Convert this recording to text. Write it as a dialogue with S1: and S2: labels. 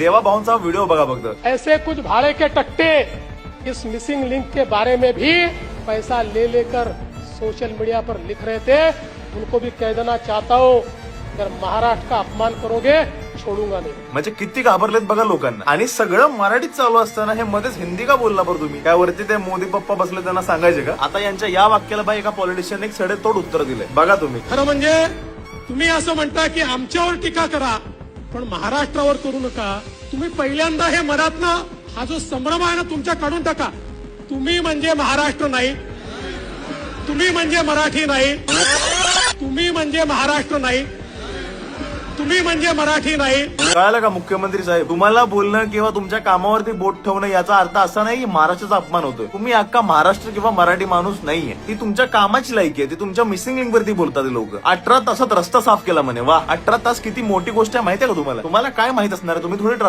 S1: देवा भाऊंचा व्हिडिओ बघा फक्त।
S2: ऐसे कुछ भाड़े के टट्टे इस मिसिंग लिंक के बारे में भी पैसा ले लेकर सोशल मीडिया पर लिख रहे थे, उनको भी कह देना चाहता हूँ, अगर महाराष्ट्र का अपमान करोगे छोडूंगा नाही।
S1: म्हणजे किती घाबरलेत बघा लोकांना। आणि सगळं मराठीत चालू असताना हे मध्येच हिंदी का बोलला बरं तुम्ही? त्यावरती ते मोदी पप्पा बसले त्यांना सांगायचे का? आता यांच्या या वाक्याला बाई एका पॉलिटिशियन एक सडेतोड उत्तर दिलंय बघा तुम्ही।
S2: खरं म्हणजे तुम्ही असं म्हणता की आमच्यावर टीका करा पण महाराष्ट्रावर करू नका। तुम्ही पहिल्यांदा हे मनातनं हा जो संभ्रम आहे ना तुमच्या काढून टाका। तुम्ही म्हणजे महाराष्ट्र नाही, तुम्ही म्हणजे मराठी नाही, तुम्ही म्हणजे महाराष्ट्र नाही, तुम्ही म्हणजे मराठी नाही।
S1: कळालं का मुख्यमंत्री साहेब? तुम्हाला बोलणं किंवा तुमच्या कामावरती बोट ठेवणं याचा अर्थ असा नाही की महाराष्ट्राचा अपमान होतोय। तुम्ही अख्खा महाराष्ट्र किंवा मराठी माणूस नाहीये, ती तुमच्या कामाची लायकी आहे, ती तुमच्या मिसिंग लिंक वरती बोलतात लोक। 18 तासात रस्ता साफ केला म्हणे, वा 18 तास किती मोठी गोष्ट आहे माहितीये का तुम्हाला? तुम्हाला काय माहित असणार आहे? तुम्ही थोडी